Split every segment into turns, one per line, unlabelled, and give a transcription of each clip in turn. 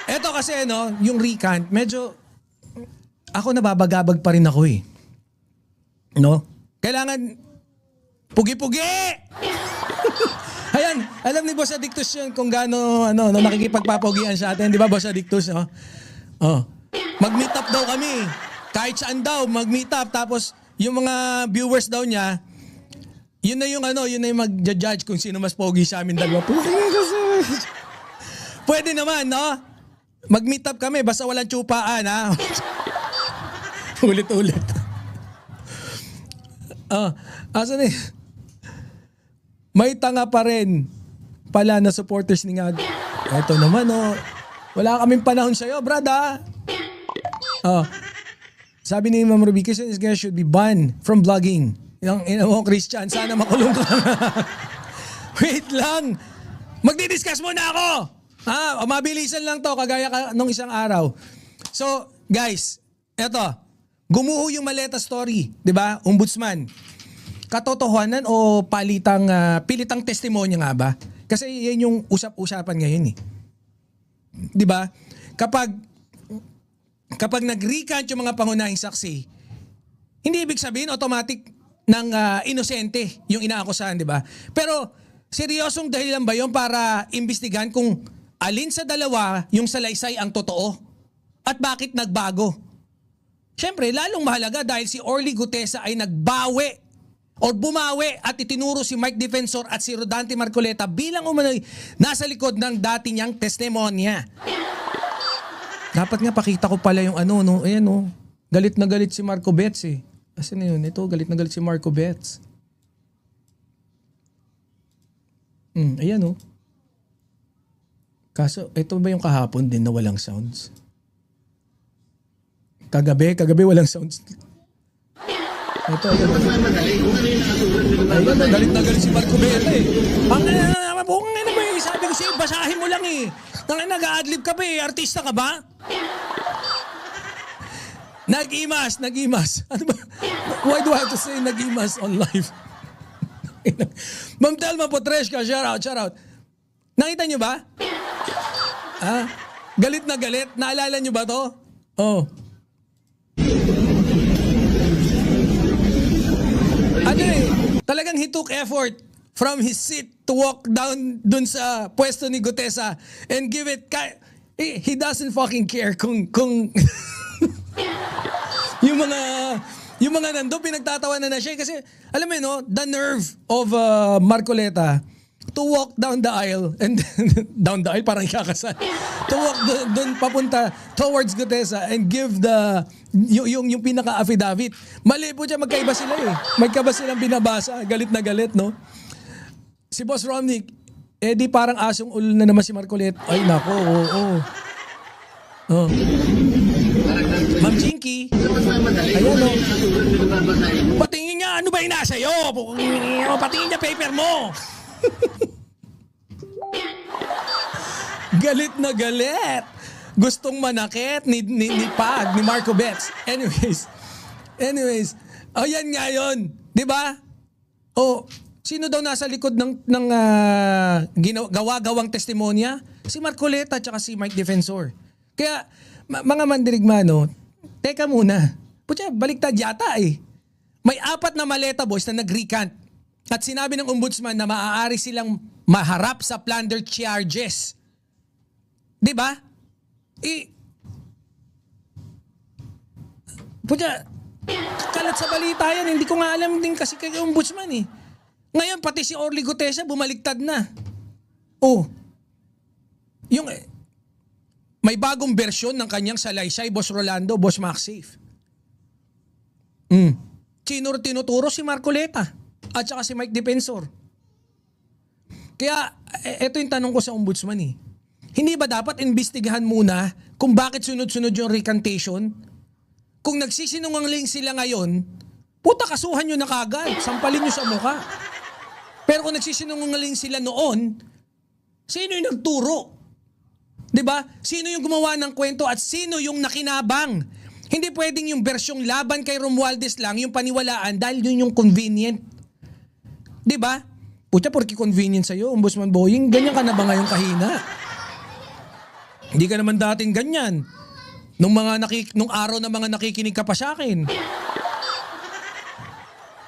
Eto kasi no, yung recant, medyo ako nababagabag pa rin ako eh. No? Kailangan pugi-pugi! Ayan, alam ni Boss Adictus yun kung gaano no, nakikipagpapogian sa atin. Di ba, Boss Adictus? No? Oh. Mag-meet up daw kami. Kahit saan daw, mag-meet up. Tapos, yung mga viewers daw niya, yun na yung mag-judge kung sino mas pogi sa amin dalawa. Pwede naman, no? Mag-meet up kami, basta walang tsupaan, ha? Ulit-ulit. Asan eh? May tanga pa rin pala na supporters ni Ngag. Ito naman, oh. Wala kaming panahon sa'yo, brad, ha? Sabi ni Ma'am Ruby, this guy should be banned from vlogging. Yung ina mo, Christian, sana makulong ka. Wait lang. Magdi-discuss muna ako. Mabilisan lang to, kagaya ka nung isang araw. So, guys, eto. Gumuho yung maleta story, di ba? Ombudsman. Katotohanan o pilitang testimonya nga ba? Kasi yan yung usap-usapan ngayon eh. Di ba? Kapag nag-recant yung mga pangunahing saksi, hindi ibig sabihin automatic ng inosente yung inaakusahan, di ba? Pero seryosong dahilan ba yun para imbestigahan kung alin sa dalawa yung salaysay ang totoo? At bakit nagbago? Siyempre, lalong mahalaga dahil si Orly Gutesa ay nagbawi o bumawi at itinuro si Mike Defensor at si Rodante Marcoleta bilang umano'y nasa likod ng dati niyang testimonya. Dapat nga pakita ko pala yung no? Ayan, no? Galit na galit si Marco Betts eh. Asan na yun? Ito, galit na galit si Marco Betts. Ayan, no? Kaso, ito ba yung kahapon din na walang sounds? Kagabi walang sounds. Ito. Ayun, galit na galit si Marco Betts eh. Bukang nga naman eh. Sabi ko sa'yo, basahin mo lang eh. Nag-a-adlib ka ba eh. Artista ka ba? Nag-imas. Ano ba? Why do I have to say nag-imas on live? Ma'am Telma Potresca, shout out. Nakita nyo ba? Galit na galit. Naalala nyo ba to? Oh. Talagang he took effort from his seat to walk down dun sa pwesto ni Gutesa and give it, he doesn't fucking care kung yung mga nando pinagtatawanan na siya kasi alam mo no, the nerve of Marcoleta to walk down the aisle and down the aisle parang kakasal to walk doon papunta towards Gutesa and give yung pinaka-affidavit. Mali po siya, magkaiba sila eh. Magkaiba silang binabasa. Galit na galit, no? Si Boss Romnick, di parang asong ulo na naman si Marcoleta. Ay, nako, oo. Ma'am Jinky. Ayan, no? Patingin nga, ano ba yung nasa iyo? Patingin niya paper mo. Galit na galit. Gustong manakit ni Pag, ni Marco Betts. Anyways. Yan nga yun. Di ba? Sino daw nasa likod ng gawa-gawang testimonya? Si Marcoleta at si Mike Defensor. Kaya, mga mandirigma, no? Teka muna. Putya, baliktad yata eh. May 4 na maleta boys na nag-recant. At sinabi ng ombudsman na maaari silang maharap sa plunder charges. Di ba? Putya, kalat sa balita yan. Hindi ko nga alam din kasi kay ombudsman eh. Ngayon, pati si Orly Gutesa bumaliktad na. May bagong bersyon ng kanyang salaysay, Boss Rolando, Boss MacSafe. Sino tinuturo? Si Marcoleta at saka si Mike Defensor. Kaya, ito yung tanong ko sa ombudsman eh. Hindi ba dapat imbestigahan muna kung bakit sunod-sunod yung recantation? Kung nagsisinungaling sila ngayon, puta kasuhan nyo na kagad, sampalin nyo sa mukha. Pero kung nagsisinungaling sila noon, sino yung nagturo? 'Di ba? Sino yung gumawa ng kwento at sino yung nakinabang? Hindi pwedeng yung bersyong laban kay Romualdez lang yung paniwalaan dahil yun yung convenient. 'Di ba? Puta, porque convenient sa'yo, Ombudsman Boying, ganyan ka na ba ngayong kahina? Hindi ka naman dating ganyan. Nung araw na mga nakikinig ka pa sa akin.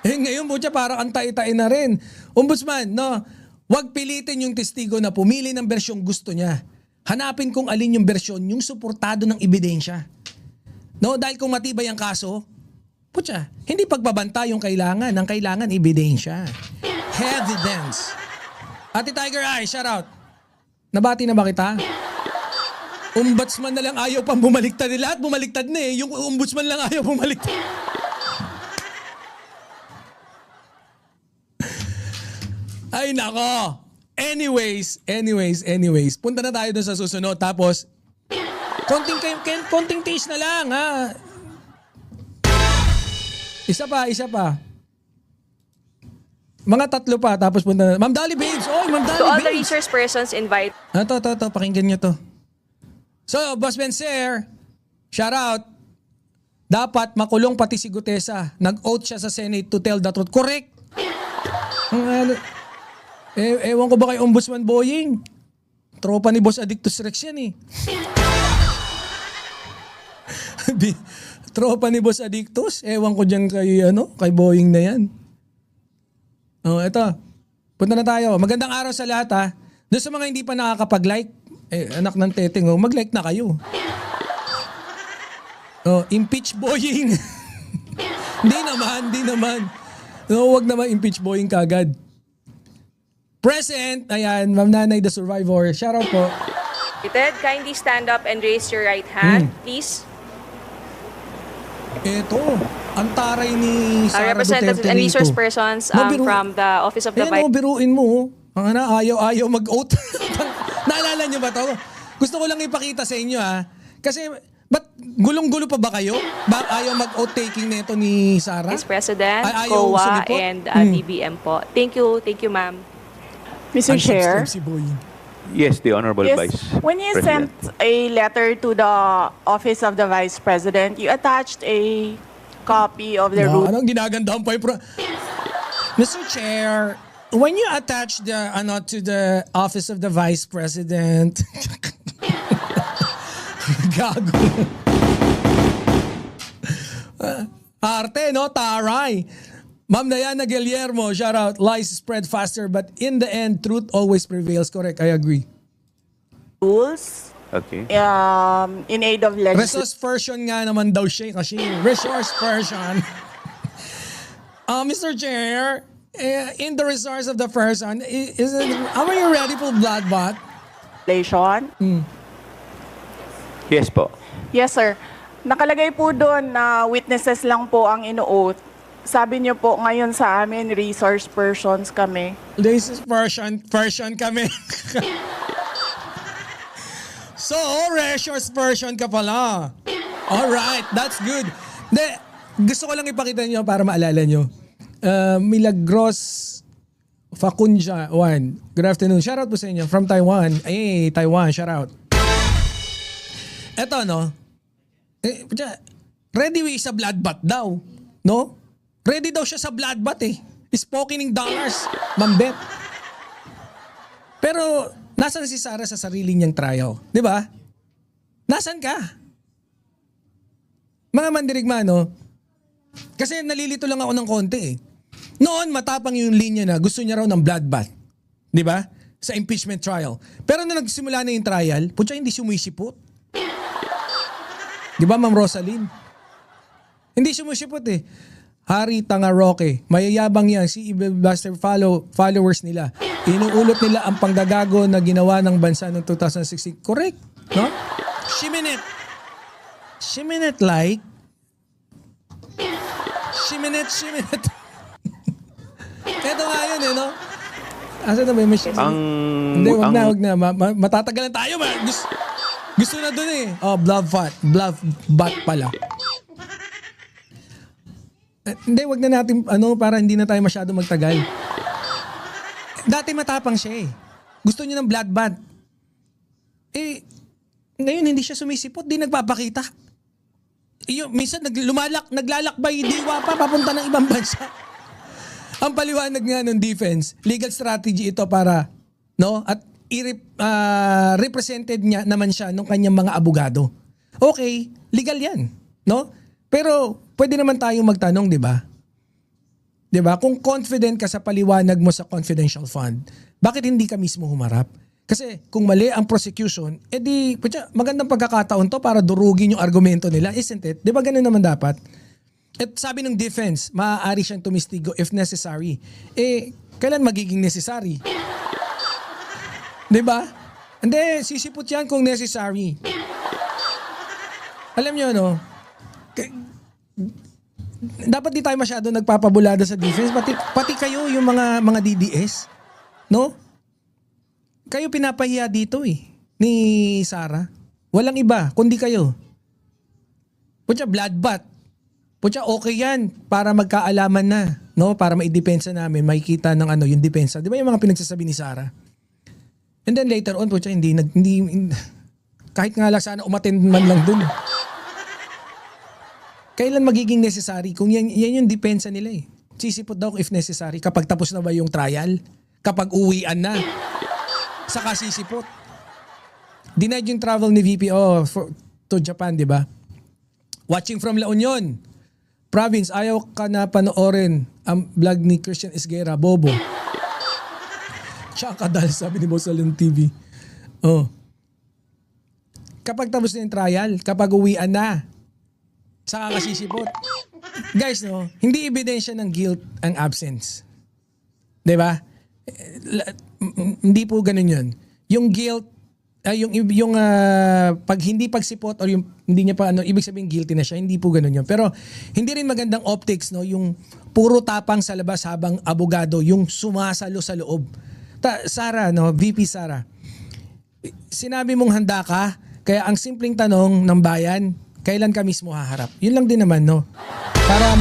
Ngayon po siya parang antay-tay na rin. Ombudsman, no, wag pilitin yung testigo na pumili ng bersyong gusto niya. Hanapin kung alin yung bersyon, yung suportado ng ebidensya. No, dahil kung matibay ang kaso, putya, hindi pagbabanta yung kailangan. Ang kailangan, ebidensya. Evidence. Ate Tiger Eye, shout out. Nabati na ba kita? Ombudsman na lang ayaw pang bumaliktad nila at bumaliktad na eh. Yung ombudsman lang ayaw bumaliktad. Ay nako. Anyways. Punta na tayo dun sa susunod. Tapos, konting taste na lang ha. Isa pa. Mga 3 pa. Tapos punta na. Ma'am Dolly Babes. Oy, Ma'am Dolly
To all the
Babes.
resource persons invite.
To. Pakinggan nyo to. So, Boss Benser, shout out. Dapat makulong pati si Gutesa. Nag-oath siya sa Senate to tell the truth. Correct. Ewan ko ba kay Ombudsman Boying? Tropa ni Boss Addictus Rex yan eh. Tropa ni Boss Addictus? Ewan ko dyan kay Boying na yan. Oh, eto. Punta na tayo. Magandang araw sa lahat ha. Doon sa mga hindi pa nakakapag-like, anak ng teteng, mag-like na kayo. Oh, impeach Boying. Hindi naman. No, wag naman impeach Boying kagad. Present, ayan, Ma'am Nanay the Survivor. Shout out po.
Ted, kindly stand up and raise your right hand, please.
Eto, ang taray ni Sara
Representatives
Duterte
and resource
rito.
persons from the Office of the
Ayan
Vice.
biruin mo. Ang ayaw mag-oath. Naalala niyo ba to? Gusto ko lang ipakita sa inyo ha. Kasi, ba't gulong-gulo pa ba kayo? Ayaw mag-oath taking nito ni Sara?
Vice President,
Ayaw
COA,
sumipot?
and DBM po. Thank you, ma'am.
Mr.
Ang
Chair,
substance si Boying.
Yes, the Honorable
yes,
Vice
when you
President.
sent a letter to the Office of the Vice President, you attached a copy of the rule.
Anong ginagandahan pa yung Mr. Chair, when you attach to the Office of the Vice President, gago. Arte, no? Taray. Ma'am Diana Guillermo, shout out. Lies spread faster, but in the end, truth always prevails. Correct, I agree.
Rules
Okay.
in aid of legislation.
Resource version nga naman daw siya kasi. Resource version. Mr. Chair, in the resource of the person, are you ready for bloodbath?
Yes po.
Yes, sir. Nakalagay po doon na witnesses lang po ang ino-oath. Sabi niyo po ngayon sa amin, resource persons kami.
This is version kami. So, resource version ka pala. Alright, that's good. Gusto ko lang ipakita niyo para maalala niyo. Milagros Facunja, good afternoon. Shout out po sa inyo from Taiwan. Hey, Taiwan, shout out. Eto, no? Ready sa bloodbath daw. No? Ready daw siya sa bloodbath eh. Spokening dollars. Mambet. Pero, nasan si Sara sa sarili niyang trial? Di ba? Nasan ka? Mga mandirigma, no? Kasi nalilito lang ako ng konti eh. Noon, matapang yung linya na gusto niya raw ng bloodbath. Di ba? Sa impeachment trial. Pero nung nagsimula na yung trial, putya hindi sumisipot. Di ba, Ma'am Rosaline? Hindi sumisipot eh. Hari Tanga Roque, mayayabang yan, si Buster followers nila. Inuulot nila ang panggagago na ginawa ng bansa noong 2016. Correct, no? Shiminet like. Shiminet. Ito nga yun eh, no? Asa na ba yung machine? Hindi, wag na. Matatagalan tayo, man. Gusto na dun eh. Oh, bloodbath pala. Hindi, wag na natin, para hindi na tayo masyado magtagal. Dati matapang siya eh. Gusto niya ng bloodbath. Ngayon hindi siya sumisipot, di nagpapakita. Minsan naglalakbay, diwa pa, papunta ng ibang bansa. Ang paliwanag nga ng defense, legal strategy ito para, no? At represented niya naman siya ng kanyang mga abogado. Okay, legal yan, no? Pero pwede naman tayong magtanong, di ba? Di ba? Kung confident ka sa paliwanag mo sa confidential fund, bakit hindi ka mismo humarap? Kasi kung mali ang prosecution, edi magandang pagkakataon to para durugin yung argumento nila, isn't it? Di ba ganun naman dapat? At sabi ng defense, maaari siyang tumistigo if necessary. Kailan magiging necessary? Di ba? Hindi, sisipot yan kung necessary. Alam nyo, no? Dapat di tayo masyado nagpapabulada sa defense. Pati kayo, yung mga DDS. No? Kayo pinapahiya dito ni Sara. Walang iba, kundi kayo. Putya, bloodbath. Putya, okay yan para magkaalaman na. No? Para maidepensa namin, makikita ng yung depensa. Di ba yung mga pinagsasabi ni Sara? And then later on, putya, hindi, kahit nga lang sana umattend man lang dun. Kailan magiging necessary? Kung yan yung depensa nila Sisipot daw if necessary. Kapag tapos na ba yung trial? Kapag uwian na? Saka sisipot. Denied yung travel ni VP to Japan, di ba? Watching from La Union. Province, ayaw ka na panoorin ang vlog ni Christian Esguerra, bobo. Tsaka dahil sabi ni Boss Alan TV. Kapag tapos na yung trial, kapag uwian na, saka kasisipot. Guys, no, hindi ebidensya ng guilt ang absence. 'Di ba? Hindi po ganun 'yun. Yung guilt yung pag hindi pagsipot or yung hindi niya pa ibig sabihin guilty na siya, hindi po ganun 'yun. Pero hindi rin magandang optics, no, yung puro tapang sa labas habang abogado yung sumasalo sa loob. Sara, no, VP Sara. Sinabi mong handa ka, kaya ang simpleng tanong ng bayan, kailan ka mismo haharap? Yun lang din naman, no? Para